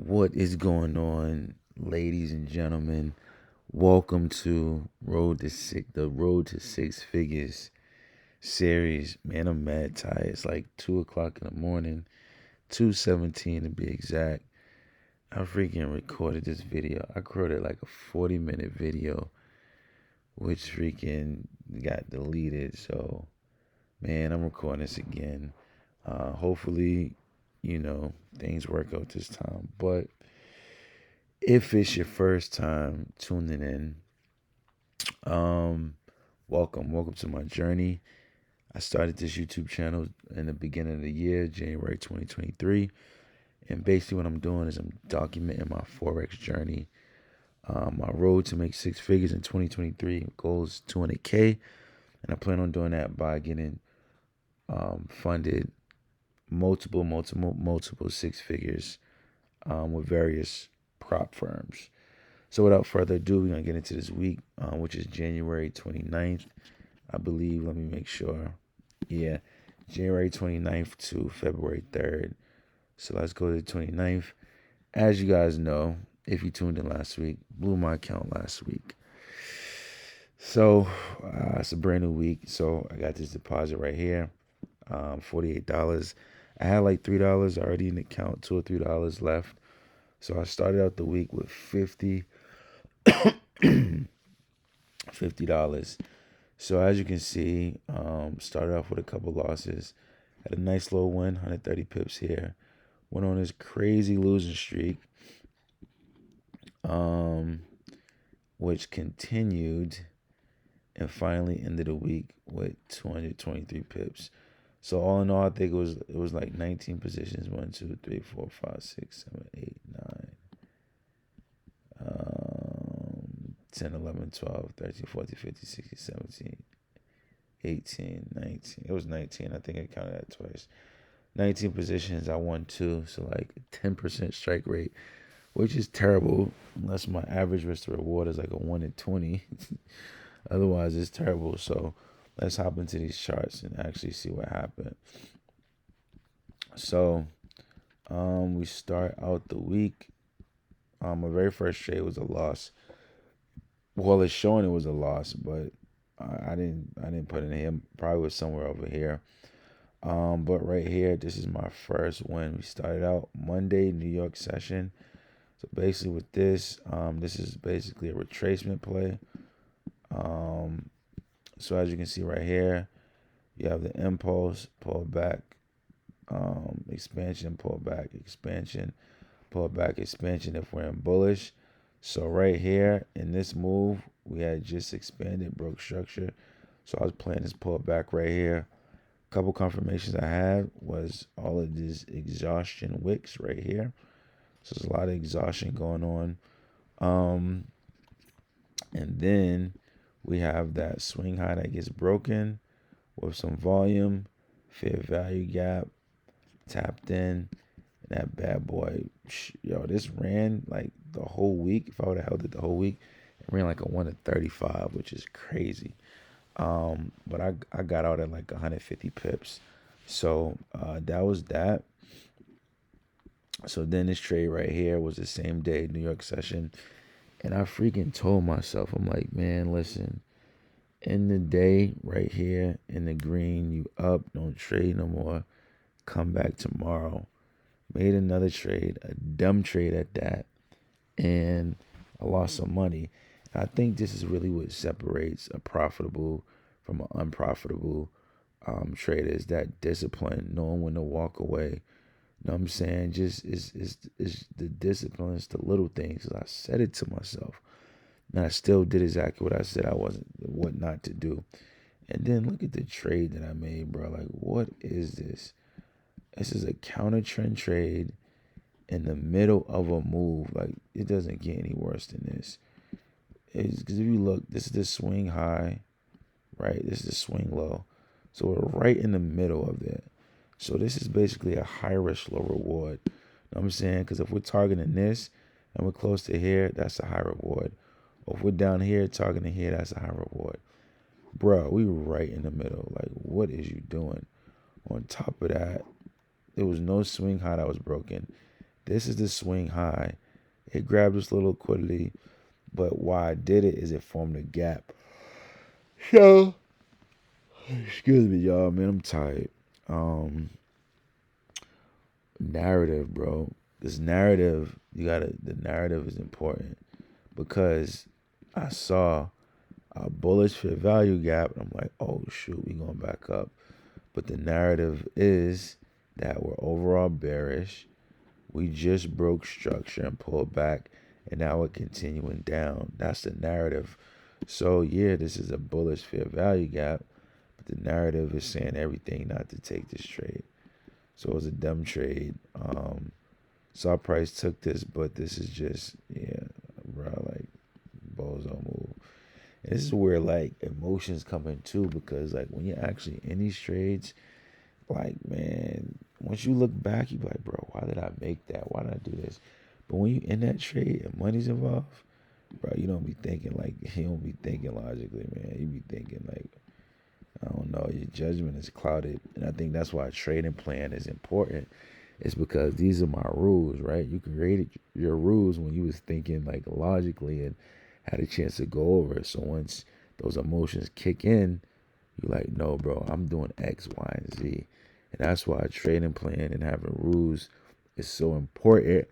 What is going on, ladies and gentlemen? Welcome to the Road to Six Figures series. Man, I'm mad tired. It's like 2 o'clock in the morning, 2:17 to be exact. I freaking recorded this video. I recorded like a 40-minute video, which freaking got deleted. So, man, I'm recording this again. Hopefully, things work out this time. But if it's your first time tuning in, um, welcome to my journey. I started this YouTube channel in the beginning of the year, January 2023, and basically what I'm doing is I'm documenting my Forex journey, my road to make six figures in 2023. Goal is 200K, and I plan on doing that by getting funded multiple six figures with various prop firms. So without further ado, we're going to get into this week, which is January 29th, I believe. Let me make sure. Yeah, January 29th to February 3rd. So let's go to the 29th. As you guys know, if you tuned in last week, blew my account last week. So it's a brand new week. So I got this deposit right here, $48. I had like $3 already in the account, $2 or $3 left. So I started out the week with $50. So as you can see, started off with a couple losses. Had a nice little win, 130 pips here. Went on this crazy losing streak, which continued and finally ended the week with 223 pips. So all in all, I think it was like 19 positions. 1, 2, 3, 4, 5, 6, 7, 8, 9. 10, 11, 12, 13, 14, 15, 16, 17, 18, 19. It was 19. I think I counted that twice. 19 positions. I won 2. So like 10% strike rate, which is terrible unless my average risk to reward is like a 1 in 20. Otherwise, it's terrible. So let's hop into these charts and actually see what happened. So we start out the week. My very first trade was a loss. Well, it's showing it was a loss, but I didn't put it in here. Probably was somewhere over here. But right here, this is my first win. We started out Monday, New York session. So basically with this is basically a retracement play. So as you can see right here, you have the impulse, pull back, expansion, pull back, expansion, pull back, expansion if we're in bullish. So right here in this move, we had just expanded, broke structure. So I was playing this pullback right here. A couple confirmations I had was all of these exhaustion wicks right here. So there's a lot of exhaustion going on. And then we have that swing high that gets broken with some volume, fair value gap, tapped in. That bad boy, this ran like the whole week. If I would have held it the whole week, it ran like a 1 to 35, which is crazy. But I got out at like 150 pips. So that was that. So then this trade right here was the same day, New York session. And I freaking told myself, I'm like, man, listen, in the day right here in the green, you up, don't trade no more. Come back tomorrow. Made another trade, a dumb trade at that, and I lost some money. And I think this is really what separates a profitable from an unprofitable trader, is that discipline, knowing when to walk away. You know what I'm saying? Just is the discipline, it's the little things. I said it to myself, and I still did exactly what I said what not to do. And then look at the trade that I made, bro. Like, what is this? This is a counter trend trade in the middle of a move. Like, it doesn't get any worse than this. Because if you look, this is the swing high, right? This is the swing low. So we're right in the middle of that. So this is basically a high risk, low reward. You know what I'm saying? Because if we're targeting this and we're close to here, that's a high reward. Or if we're down here targeting here, that's a high reward. Bro, we were right in the middle. Like, what is you doing? On top of that, there was no swing high that was broken. This is the swing high. It grabbed this little liquidity, but why I did it is it formed a gap. So, excuse me, y'all, man, I'm tired. Um, Narrative, bro. This narrative, the narrative is important because I saw a bullish fair value gap, and I'm like, oh shoot, we going back up. But the narrative is that we're overall bearish. We just broke structure and pulled back, and now we're continuing down. That's the narrative. So yeah, this is a bullish fair value gap, but the narrative is saying everything not to take this trade. So it was a dumb trade. Saw price took this, but this is just, yeah, bro, like bozo move. And this is where like emotions come in too, because like when you're actually in these trades, like man, once you look back, you be like, bro, why did I make that? Why did I do this? But when you in that trade and money's involved, bro, you don't be thinking like you don't be thinking logically, man. You be thinking like, I don't know, your judgment is clouded. And I think that's why a trading plan is important. It's because these are my rules, right? You created your rules when you was thinking like logically and had a chance to go over it. So once those emotions kick in, you're like, no, bro, I'm doing X, Y, and Z. And that's why a trading plan and having rules is so important.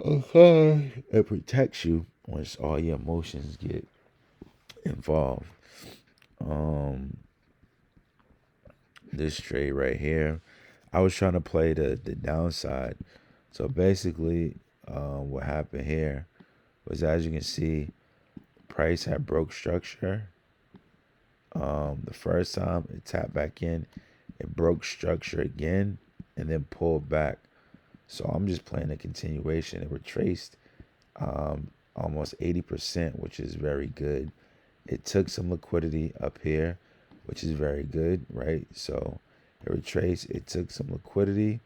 Okay. It protects you once all your emotions get involved. This trade right here, I was trying to play the downside. So basically, what happened here was, as you can see, price had broke structure. The first time it tapped back in, it broke structure again, and then pulled back. So I'm just playing a continuation. It retraced almost 80%, which is very good. It took some liquidity up here, which is very good, right? So it retraced, it took some liquidity,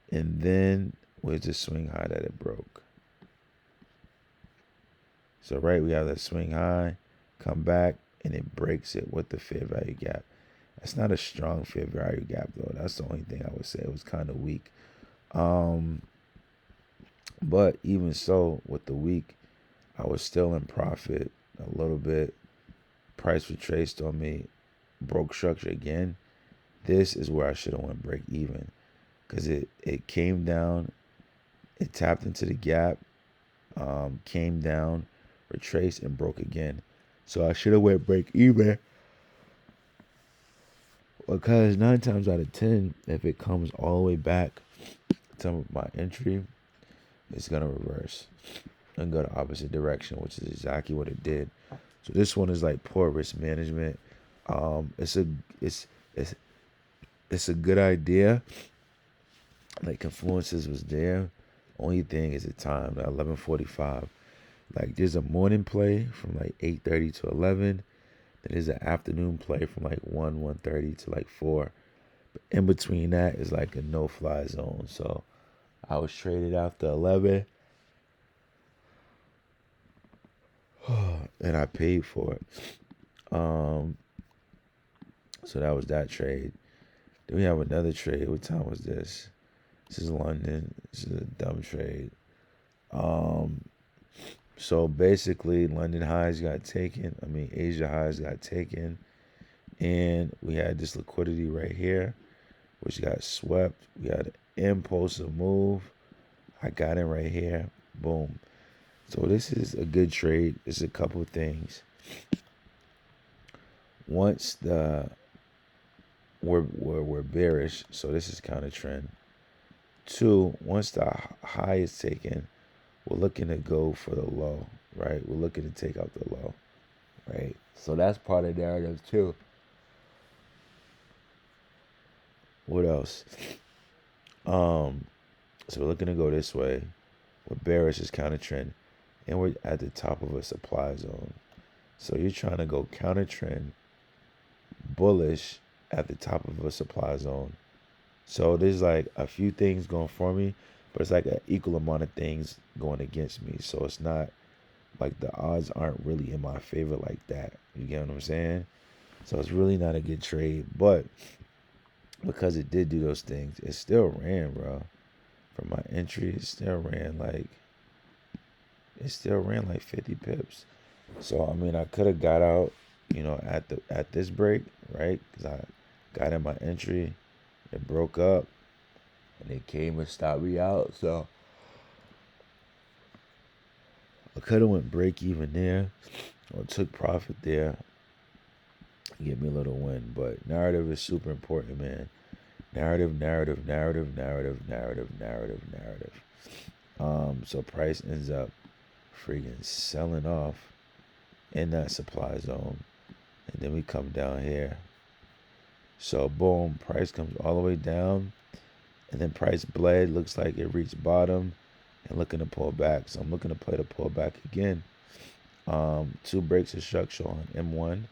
and then where's the swing high that it broke? So right, we have that swing high, come back, and it breaks it with the fair value gap. That's not a strong fair value gap though. That's the only thing I would say. It was kind of weak. But even so, with the week, I was still in profit a little bit. Price retraced on me, broke structure again. This is where I should have went break even, because it came down, it tapped into the gap, came down, retraced, and broke again. So I should have went break even, because 9 times out of 10, if it comes all the way back to my entry, it's gonna reverse and go the opposite direction, which is exactly what it did. So this one is like poor risk management. It's a good idea. Like confluences was there. Only thing is the time, at 11:45. Like there's a morning play from like 8:30 to 11. Then there's an afternoon play from like 1:30 to like 4. But in between that is like a no-fly zone. So I was traded after 11, and I paid for it. So that was that trade. Then we have another trade. What time was this? This is London. This is a dumb trade. So basically, London highs got taken. Asia highs got taken. And we had this liquidity right here, which got swept. We had an impulsive move. I got in right here. Boom. So this is a good trade. It's a couple of things. Once we're bearish, so this is counter trend. 2, once the high is taken, we're looking to go for the low, right? We're looking to take out the low, right? So that's part of the narrative too. What else? So we're looking to go this way. We're bearish is counter trend, and we're at the top of a supply zone. So you're trying to go counter trend, bullish at the top of a supply zone. So there's like a few things going for me, but it's like an equal amount of things going against me. So it's not like the odds aren't really in my favor like that. You get what I'm saying? So it's really not a good trade. But because it did do those things, it still ran, bro. from my entry, it still ran like 50 pips. So I mean, I could have got out, at this break, right? Because I got in my entry, it broke up, and it came and stopped me out. So I could have went break even there, or took profit there, get me a little win. But narrative is super important, man. Narrative, narrative, narrative, narrative, narrative, narrative, narrative. So price ends up freaking selling off in that supply zone, and then we come down here. So boom, price comes all the way down, and then price bled. Looks like it reached bottom, and looking to pull back. So I'm looking to play the pullback again. Two breaks of structure on M1,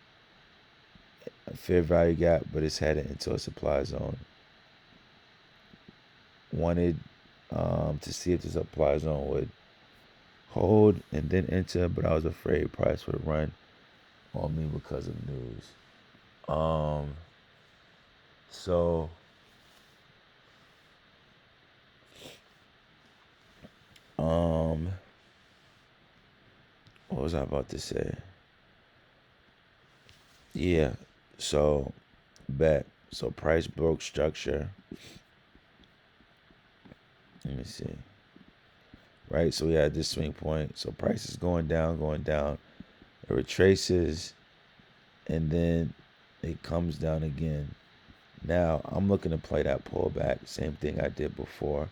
a fair value gap, but it's headed into a supply zone. Wanted to see if the supply zone would hold and then enter, but I was afraid price would run on me because of news. So what was I about to say? Yeah, so bet. So price broke structure. Let me see. Right, so we had this swing point. So price is going down, going down. It retraces, and then it comes down again. Now I'm looking to play that pullback. Same thing I did before,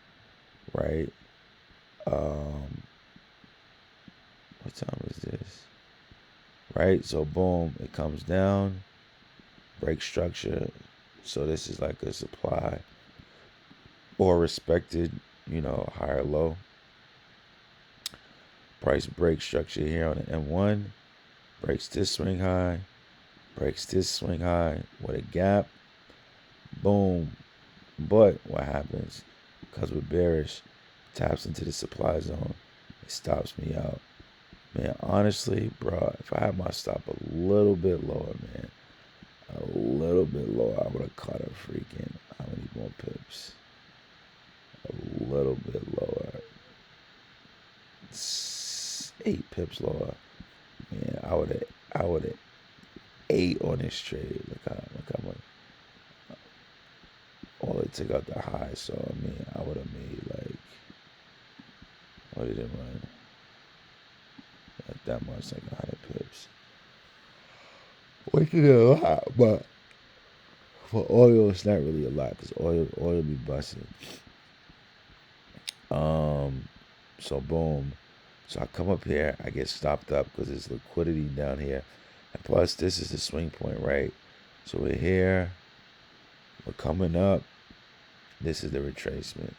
right? What time is this? Right, so boom, it comes down, break structure. So this is like a supply or respected, higher low. Price break structure here on the M1, breaks this swing high, breaks this swing high with a gap. Boom. But what happens? Because we're bearish, taps into the supply zone, it stops me out. Man, honestly, bro, if I had my stop a little bit lower, man, a little bit lower, I would have caught a freaking, how many more pips? A little bit lower. 8 pips lower. Man, I would have ate on this trade. Look how much. All it took out the high, so I mean, I would have made like, what did it run? Not that much, like 100 pips. Which is a lot, but for oil, it's not really a lot because oil be busting. So boom. So I come up here, I get stopped up because there's liquidity down here. And plus, this is the swing point, right? So we're here, we're coming up. This is the retracement.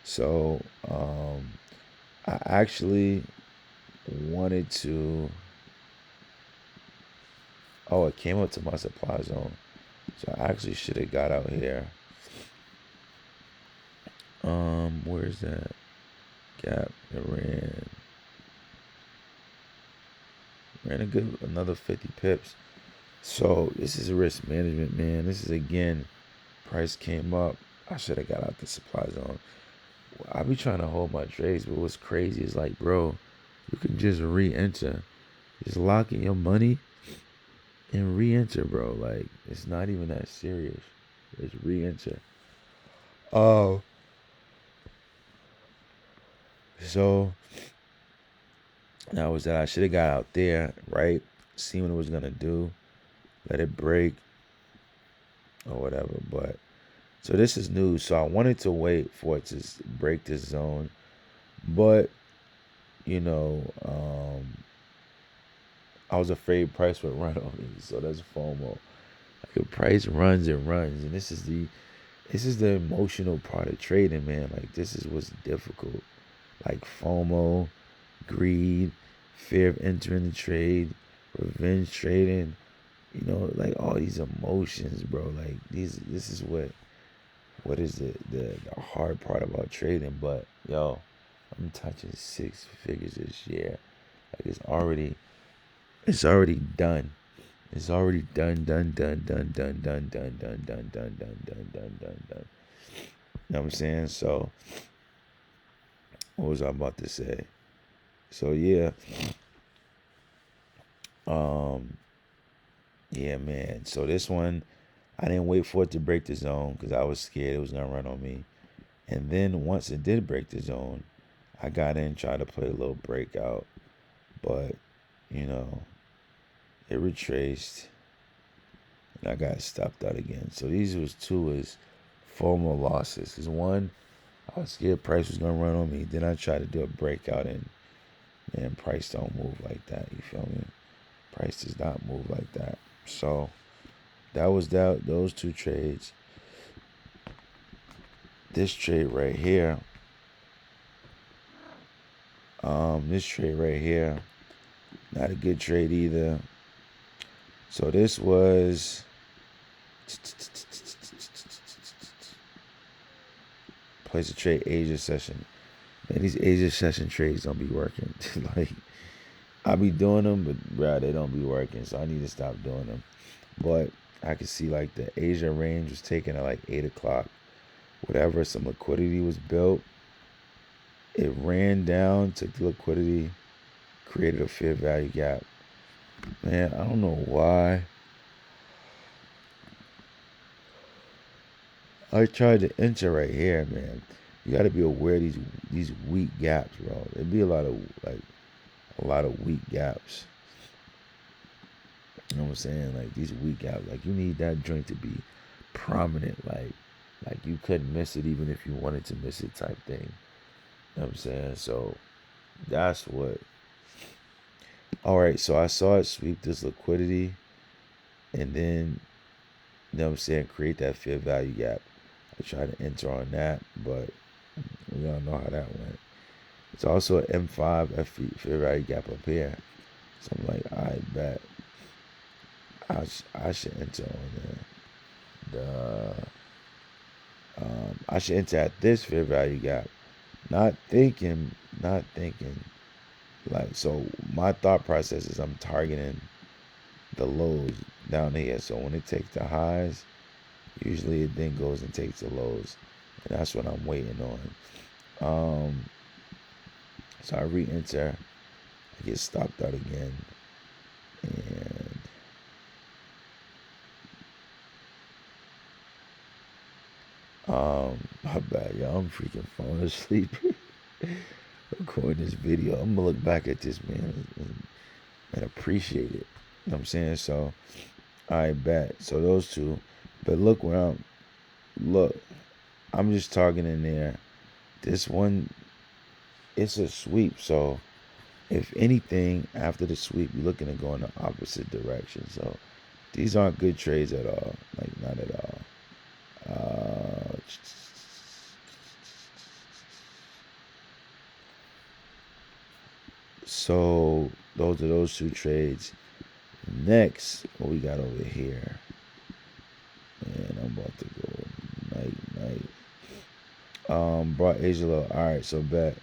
So I actually wanted to. Oh, it came up to my supply zone. So I actually should have got out here. Where's that gap? It ran another 50 pips. So this is risk management, man. This is again, price came up. I should have got out the supply zone. I be trying to hold my trades, but what's crazy is like, bro, you can just re-enter. Just lock in your money and re-enter, bro. Like, it's not even that serious. It's re-enter. Oh. So that was that. I should have got out there, right? See what it was gonna do. Let it break or whatever. But so this is news. So I wanted to wait for it to break this zone, but I was afraid price would run on me. So that's FOMO. Like if price runs, it runs, and this is the emotional part of trading, man. Like this is what's difficult. Like FOMO, greed, fear of entering the trade, revenge trading, like all these emotions, bro. Like this is what is the hard part about trading. But yo, I'm touching 6 figures this year. Like it's already done. It's already done. You know what I'm saying? So what was I about to say? So yeah, um, yeah, man. So this one, I didn't wait for it to break the zone because I was scared it was gonna run on me. And then once it did break the zone, I got in, tried to play a little breakout, but you know, it retraced, and I got stopped out again. So these was two is formal losses. Cause one, I was scared price was gonna run on me. Then I tried to do a breakout, and man, price don't move like that. You feel me? Price does not move like that. So that was that. Those two trades. This trade right here. This trade right here, not a good trade either. So this was place a trade Asia session. Man, these Asia session trades don't be working. Like I be doing them, but bro, they don't be working. So I need to stop doing them. But I could see like the Asia range was taken at like 8 o'clock. Whatever, some liquidity was built. It ran down, took the liquidity, created a fair value gap. Man, I don't know why. I tried to enter right here, man. You got to be aware of these weak gaps, bro. There'd be a lot of weak gaps. You know what I'm saying? Like these weak gaps, like you need that joint to be prominent, like you couldn't miss it even if you wanted to miss it type thing. You know what I'm saying? So that's what. All right, so I saw it sweep this liquidity, and then you know what I'm saying, create that fair value gap. I tried to enter on that, but we all know how that went. It's also an M5 fair value gap up here. So I'm like, I bet I should enter on the I should enter at this fair value gap. Not thinking like, so my thought process is I'm targeting the lows down here. So when it takes the highs, usually it then goes and takes the lows, and that's what I'm waiting on. So I re-enter, I get stopped out again, and my bad, y'all. I'm freaking falling asleep. Recording this video, I'm gonna look back at this, man, and appreciate it. You know what I'm saying? So I bet. So those two, but look. I'm just targeting there. This one, it's a sweep. So if anything, after the sweep, you're looking to go in the opposite direction. So these aren't good trades at all. Like not at all. So those are those two trades. Next, what we got over here? Man, I'm about to go night. Brought Asia low. All right, so bet.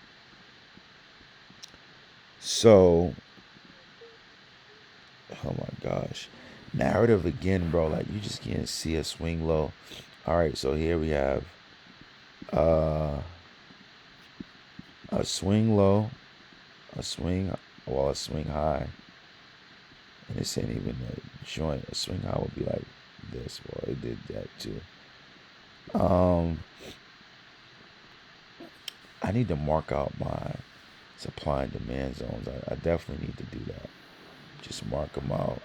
So, oh my gosh, narrative again, bro. Like you just can't see a swing low. All right, so here we have uh a swing low, a swing, a swing high, and this ain't even a joint. A swing high would be like this. Well, it did that too. I need to mark out my supply and demand zones. I definitely need to do that. Just mark them out.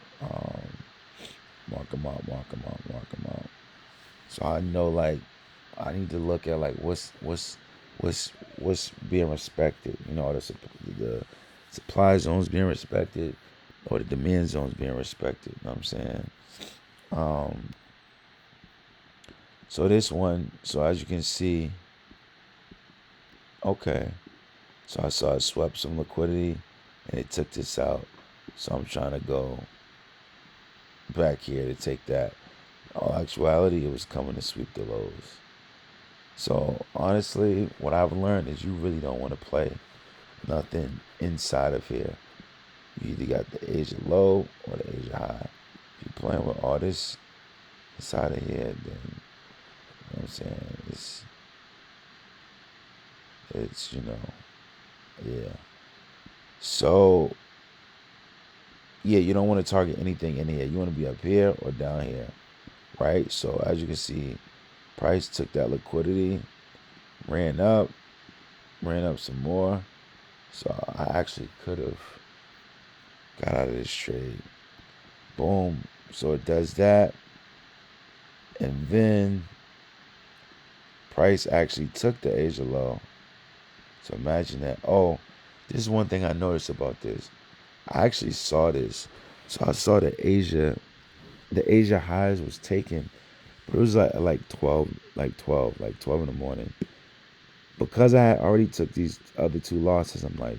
Mark them out. So I know, like, I need to look at like what's being respected. You know, the supply zones being respected, or the demand zones being respected. You know what I'm saying? Um, so this one, so as you can see, okay. So I saw it swept some liquidity, and it took this out. So I'm trying to go back here to take that. In all actuality, it was coming to sweep the lows. So honestly, what I've learned is you really don't want to play nothing inside of here. You either got the Asia low or the Asia high. If you're playing with all this inside of here, then you know what I'm saying, it's Yeah. So yeah, you don't want to target anything in here. You want to be up here or down here, right? So as you can see, price took that liquidity, ran up, some more. So I actually could have got out of this trade. Boom. So it does that. And then price actually took the Asia low. So imagine that. Oh, this is one thing I noticed about this. I actually saw this. So I saw the Asia highs was taken, but it was like 12, like 12 in the morning. Because I had already took these other two losses, I'm like,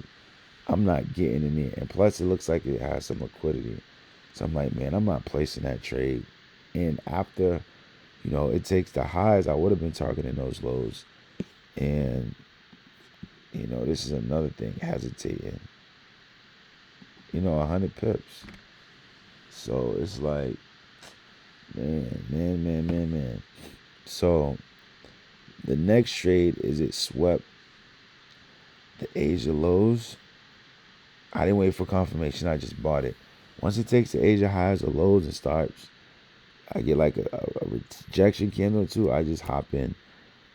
I'm not getting in there. And plus, it looks like it has some liquidity. So I'm like, man, I'm not placing that trade. And after, it takes the highs, I would have been targeting those lows. And, this is another thing, hesitating. 100 pips. So it's like, man. So the next trade is it swept the Asia lows. I didn't wait for confirmation. I just bought it. Once it takes the Asia highs or lows and starts, I get like a rejection candle too. I just hop in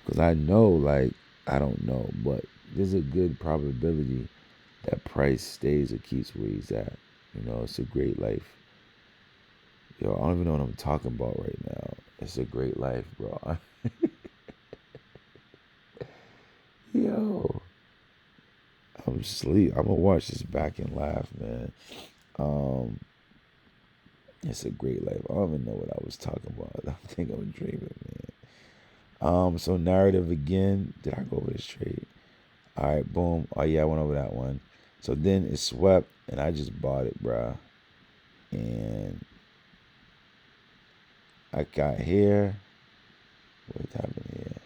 because I know, like, I don't know, but there's a good probability that price stays or keeps where he's at. It's a great life. Yo, I don't even know what I'm talking about right now. It's a great life, bro. Yo, I'm asleep. I'm gonna watch this back and laugh, man. Um, it's a great life. I don't even know what I was talking about. I think I'm dreaming, man. So narrative again. Did I go over this trade? All right, boom. Oh yeah, I went over that one. So then it swept, and I just bought it, bruh. And I got here. What happened here?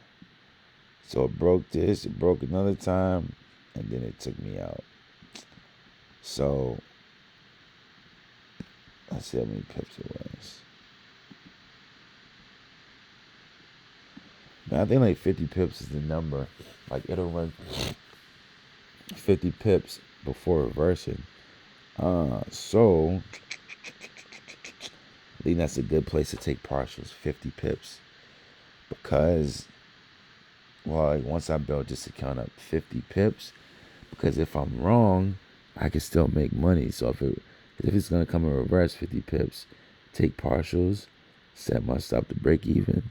So it broke this. It broke another time, and then it took me out. So let's see how many pips it was. Man, I think like 50 pips is the number. Like it'll run 50 pips before reversing. So I think that's a good place to take partials, 50 pips. Because, well, like once I build this account up 50 pips, because if I'm wrong, I can still make money. So if it's gonna come in reverse 50 pips, take partials, set my stop to break even,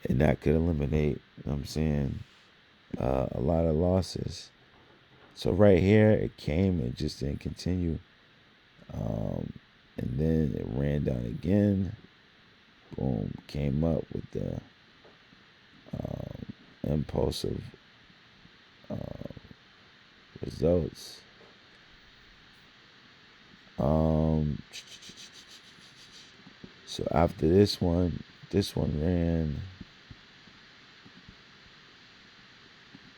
and that could eliminate, you know what I'm saying, a lot of losses. So right here, it came, it just didn't continue. And then it ran down again. Boom, came up with the impulsive results. So after this one ran.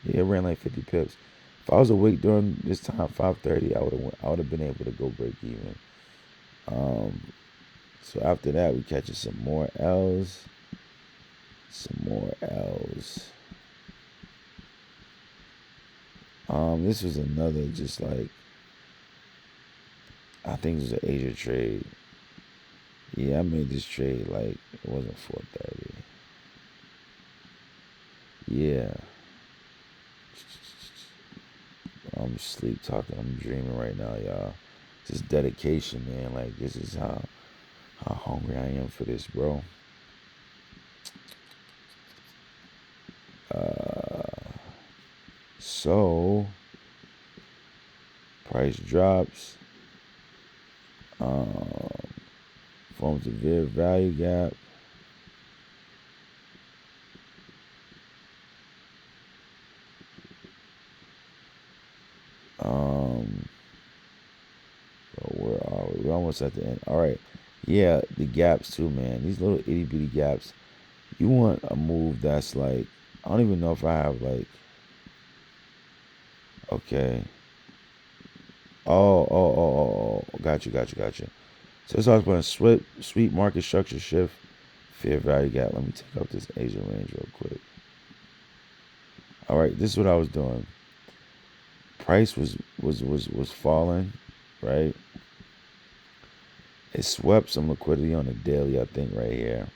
Yeah, it ran like 50 pips. If I was awake during this time, 5:30, I would have been able to go break even. So after that, we catching some more L's. This was another just like, I think it was an Asia trade. Yeah, I made this trade like it wasn't 4:30. Yeah. I'm sleep talking. I'm dreaming right now, y'all. Just dedication, man. Like this is how hungry I am for this, bro. So price drops. Forms a very value gap. Where are we? We're almost at the end. All right. Yeah, the gaps too, man. These little itty bitty gaps. You want a move that's like, I don't even know if I have like, okay. Got you. So this was putting sweet market structure shift, fair value gap. Let me take out this Asian range real quick. All right, this is what I was doing. price was falling, right? It swept some liquidity on the daily, I think, right here.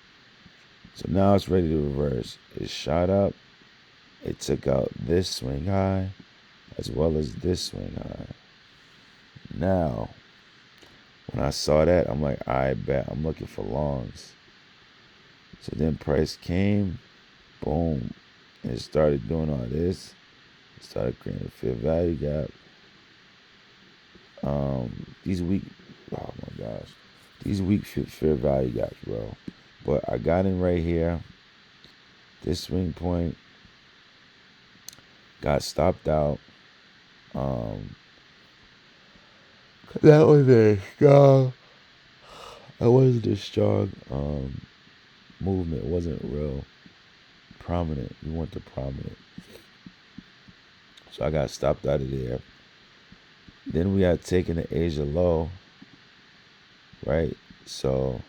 So now it's ready to reverse. It shot up. It took out this swing high as well as this swing high. Now, when I saw that, I'm like, I bet I'm looking for longs. So then price came, boom, and it started doing all this. It started creating a fair value gap. These weak, oh my gosh, these weak fair value gaps, bro. But I got in right here. This swing point got stopped out. That was a strong. That wasn't a strong movement. It wasn't real prominent. You want the prominent. So I got stopped out of there. Then we had taken the Asia low, right? So,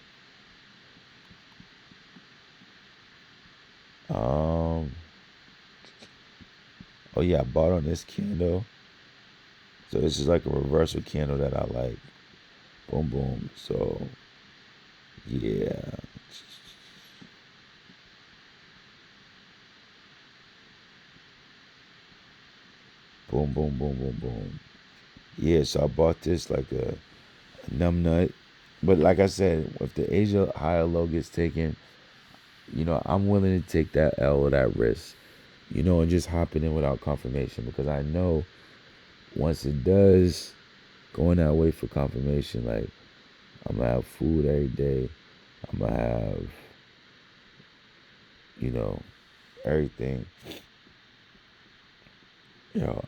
oh yeah, I bought on this candle. So this is like a reversal candle that I like. Boom, boom. So, yeah. Boom, boom, boom, boom, boom. Yeah, so I bought this like a numb nut. But like I said, if the Asia high or low gets taken, I'm willing to take that L or that risk, and just hopping in without confirmation because I know once it does, going that way for confirmation, like I'm gonna have food every day. I'm gonna have, everything. Yo,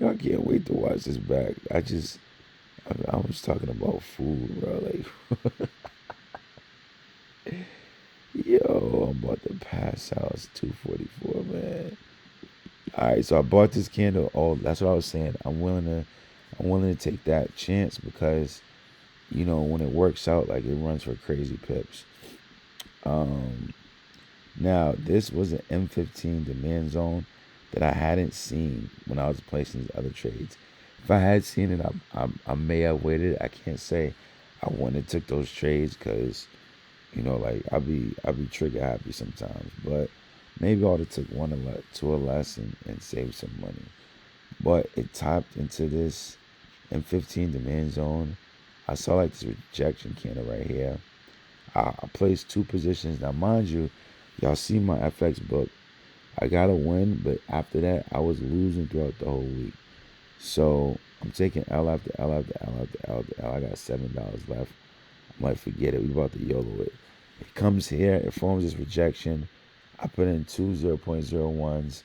I can't wait to watch this back. I was talking about food, bro. Like, yo, I'm about to pass out. It's 2:44, man. All right, so I bought this candle. Oh, that's what I was saying. I'm willing to take that chance because, when it works out, like it runs for crazy pips. Now this was an M15 demand zone that I hadn't seen when I was placing these other trades. If I had seen it, I may have waited. I can't say I wouldn't have took those trades because, like I'll be trigger happy sometimes. But maybe I would have took one or two or less and saved some money. But it tapped into this M15 demand zone. I saw like this rejection candle right here. I placed two positions. Now, mind you, y'all see my FX book. I got a win, but after that, I was losing throughout the whole week. So I'm taking L after L after L after L after L. I got $7 left. I'm like, forget it. We about to YOLO it. It comes here. It forms this rejection. I put in two 0.01s.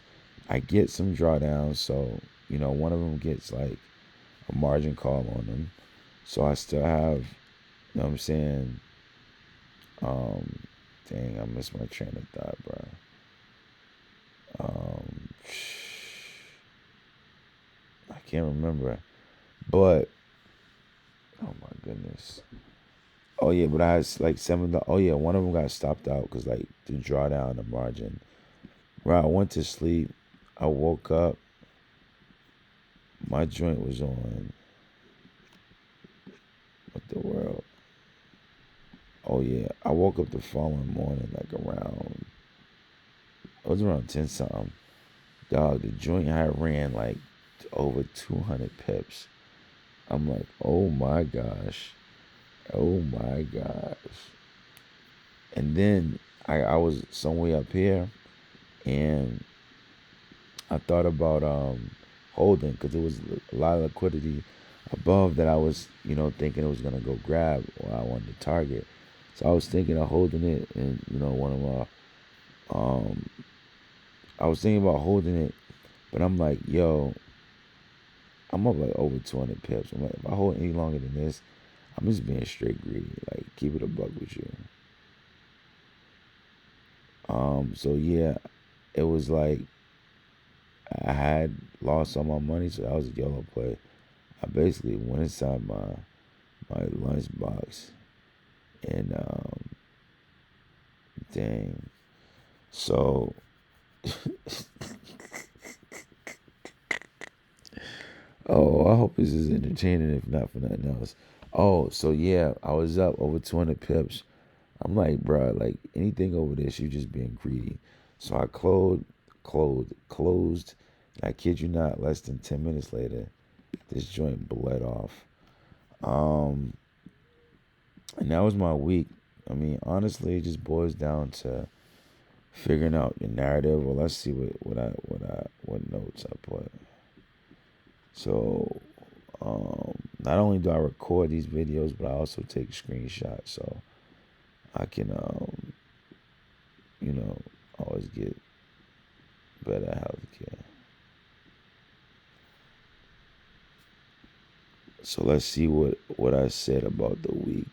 I get some drawdowns. So, one of them gets like a margin call on them. So I still have, you know what I'm saying? Dang, I missed my train of thought, bro. I can't remember, but oh my goodness. Oh yeah, but I had like seven. Oh yeah, one of them got stopped out because like the drawdown, the margin. Right, I went to sleep. I woke up. My joint was on. What the world? Oh yeah, I woke up the following morning like around. It was around 10 something. Dog, the joint I ran like over 200 pips. I'm like, oh my gosh. Oh my gosh. And then I was somewhere up here and I thought about holding because there was a lot of liquidity above that I was, thinking it was going to go grab or I wanted to target. So I was thinking of holding it and, one of my, I was thinking about holding it, but I'm like, yo, I'm up like over 200 pips. I'm like, if I hold any longer than this, I'm just being straight greedy. Like, keep it a buck with you. So yeah, it was like I had lost all my money, so that was a YOLO play. I basically went inside my lunch box and dang. So Oh, I hope this is entertaining, if not for nothing else. Oh, so yeah, I was up over 200 pips. I'm like, bruh, like anything over this, you just being greedy. So I closed. And I kid you not, less than 10 minutes later, this joint bled off. Um, and that was my week. I mean, honestly, it just boils down to figuring out your narrative. Well, let's see what notes I put. So, not only do I record these videos, but I also take screenshots so I can, you know, always get better health care. So let's see what I said about the week.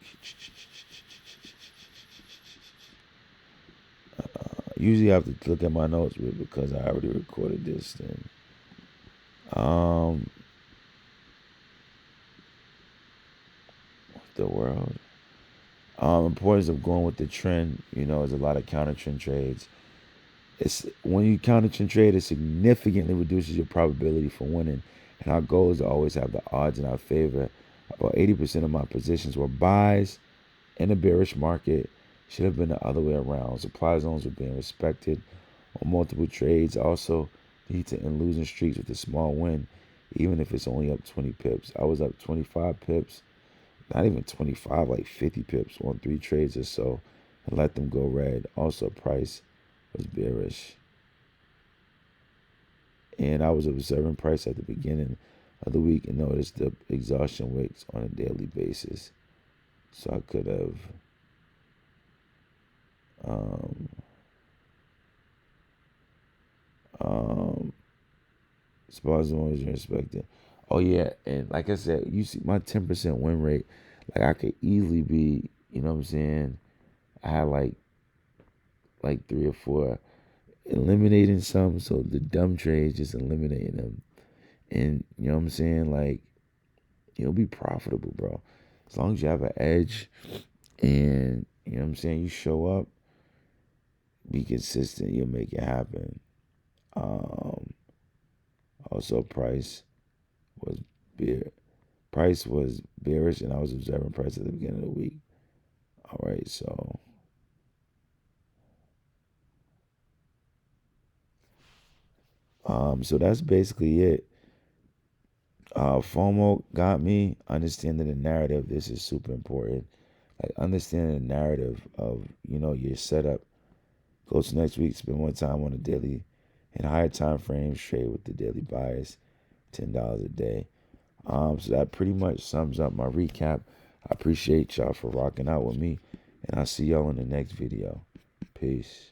Usually I have to look at my notes, but because I already recorded this, then what the world. Importance of going with the trend. There's a lot of counter trend trades. It's when you counter trend trade, it significantly reduces your probability for winning. And our goal is to always have the odds in our favor. About 80% of my positions were buys in a bearish market. Should have been the other way around. Supply zones were being respected on multiple trades. Also, need to end losing streaks with a small win, even if it's only up 20 pips. I was up 25 pips, not even 25, like 50 pips on 3 trades or so, and let them go red. Also, price was bearish. And I was observing price at the beginning of the week and noticed the exhaustion wicks on a daily basis. So I could have um, suppose the ones you're expecting. Oh yeah, and like I said, you see my 10% win rate, like I could easily be, you know what I'm saying? I had like 3 or 4 eliminating some, so the dumb trades just eliminating them. And you know what I'm saying? Like you'll be profitable, bro. As long as you have an edge and you know what I'm saying, you show up, be consistent, you'll make it happen. Um Also was beer price was bearish and I was observing price at the beginning of the week. All right, so that's basically it. FOMO got me understanding the narrative. This is super important. Like understanding the narrative of your setup. Go to next week. Spend more time on the daily and higher time frames. Trade with the daily bias. $10 a day. So that pretty much sums up my recap. I appreciate y'all for rocking out with me, and I'll see y'all in the next video. Peace.